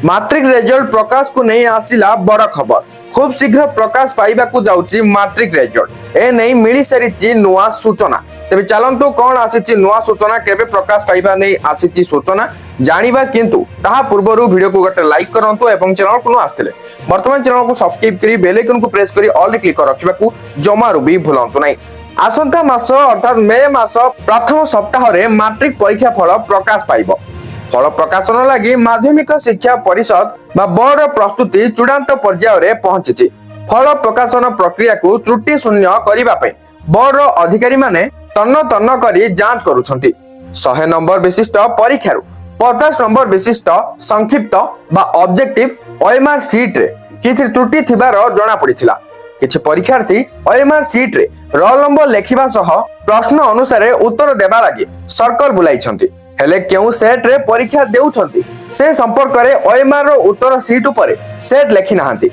Matric result प्रकाश को नहीं आसिला बड़ खबर। खूब शीघ्र प्रकाश पाइबा जाउची मैट्रिक रिजल्ट ए नहीं मिली सारी नुआ सूचना। तेबे चलंतु कौन आसी नुआ सूचना केबे प्रकाश पाइबा नहीं आसी सूचना जानिबा, किंतु ताहा पूर्वरु वीडियो को गटे लाइक करंतु एवं चैनल को आस्थिले वर्तमान चैनल को सब्सक्राइब करी बेल आइकन को प्रेस करी ऑल क्लिक कर रखिबा को जमारु भी भूलंतु नहीं। आसंता मास अर्थात मे मास प्रथम सप्ताह रे मैट्रिक परीक्षा फल प्रकाश पाइबो। फल प्रकाशन लगी माध्यमिक शिक्षा परिषद बोर्ड प्रस्तुति चूड़ांत पर्याय रे पहुंची। फल प्रकाशन प्रक्रिया को त्रुटि शून्य करने बोर्ड अधिकारी माने तन्न तन्न करी जांच करुछंती। 100 नंबर विशिष्ट परीक्षा 50 नंबर विशिष्ट संक्षिप्त ऑब्जेक्टिव ओएमआर सीट रे किछि त्रुटि थिबार जणा पड़िथिला। किछि परीक्षार्थी ओएमआर सीट रे रोल नंबर लेखिबा सह प्रश्न अनुसार उत्तर देबा लागि सर्कल बुलाइछंती। हेले केउ सेट रे परीक्षा देउछंती से संपर्क रे ओएमआर रो उत्तर सीट ऊपर सेट लेखि नाहंती।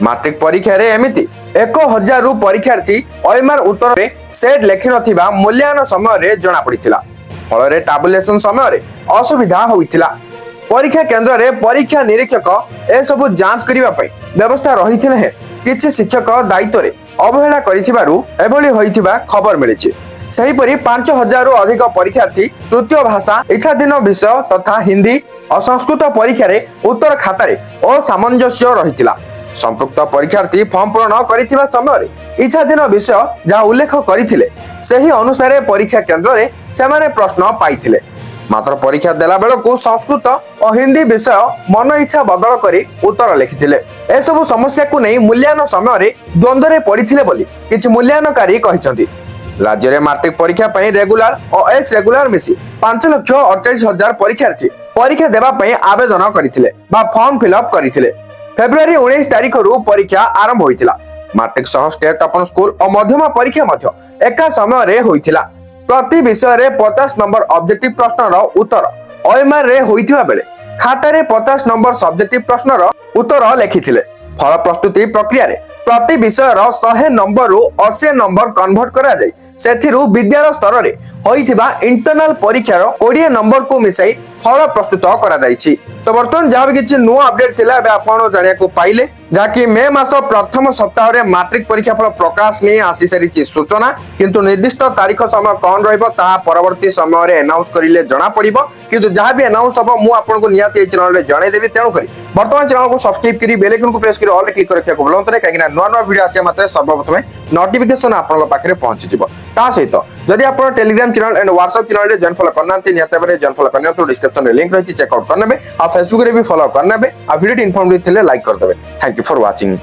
मैट्रिक परीक्षा रे एमिति 1000 रु परीक्षार्थी ओएमआर उत्तर रे सेट लेखि नथिबा मूल्यांकन समय रे जणा पड़िथिला। फल रे टैबुलेशन समय रे असुविधा होइथिला। परीक्षा केंद्र रे परीक्षा निरीक्षक ए सब जांच करिबा पई व्यवस्था रहिथिले हे किछि शिक्षक दायित्व रे अवहेला करिथिबारु एभली होइथिबा खबर मिलिछि। सेहीपरि 5000 रु अधिक परीक्षार्थी तृतीय भाषा इच्छाधीन विषय तथा हिंदी और संस्कृत परीक्षा रे उत्तर खाता रे असामंजस्य रहिथिला। संपृक्त परीक्षार्थी फॉर्म पूर्ण करिथिबा समय रे इच्छाधीन विषय जहा उल्लेख करिथिले सेही अनुसार परीक्षा केंद्र रे सेमाने प्रश्न पाइथिले। मात्र परीक्षा देला बेल को संस्कृत और हिंदी विषय मन इच्छा बदल करी उत्तर लिखिथिले। ए सब समस्या को नहीं मूल्यांकन समय रे द्वंद्व रे पड़िथिले बोली किछि मूल्यांकनकारी कहिसंती। राज्य में मैट्रिक परीक्षा पई रेगुलर और एक्स रेगुलर मिसी 5,48,000 परीक्षार्थी परीक्षा देबा पई आवेदन करिथिले बा फॉर्म फिलअप करिथिले। फेब्रुआरी 19 तारिख रु परीक्षा आरंभ होइथिला। मैट्रिक सह स्टेट ओपन स्कूल और मध्यमा परीक्षा मध्य एका समय रे होइथिला। प्रति विषय रे 50 नंबर ऑब्जेक्टिव प्रश्न रो उत्तर ओएमआर रे होइथिबा बेले खाता रे 50 नंबर सब्जेक्टिव प्रश्न रो उत्तर लिखिथिले। फल प्रस्तुति प्रक्रिया रे प्रति विषय 100 नंबर रु 80 नंबर कन्वर्ट करा जाय सेथिरु विद्यालय स्तर रे होइथिबा इंटरनल परीक्षा रो 20 नंबर को मिसाई फल प्रस्तुत करा जायछि। तो वर्तमान जहाँ भी किछि नुआ अपडेट थिला बे आपण जानिया को पाइले जाकि मे मास प्रथम सप्ताह रे मैट्रिक परीक्षा फल प्रकाश नै आसी सारिछि सूचना, किंतु निर्दिष्ट तारीख समय कोन रहइबो ता परवर्ती समय रे अनाउंस करिले जणा पड़िबो। किंतु जहाँ भी अनाउंस हबो मु आपण को नियाती ए चैनल रे जणाई देबी। तेणु करी वर्तमान चैनल को सब्सक्राइब करी बेल आइकन को प्रेस करी ऑल क्लिक रखिया को बोलंतरे काहे कि नुआ नुआ वीडियो आसे मात्रे सर्वप्रथमे नोटिफिकेशन आपण पाखरे पहुंची जिवो। ता सहित जदि आपण Telegram channel and WhatsApp channel रे जॉइन फॉलो करनांती नियाते बरे जॉइन फॉलो करने तो डिस्क्रिप्शन रे लिंक रहिछि चेक आउट करनेबे आ फेसबुक रे भी फॉलो करनेबे आ वीडियो इन्फॉर्मेटिव थिले लाइक कर देबे। Thank you for watching.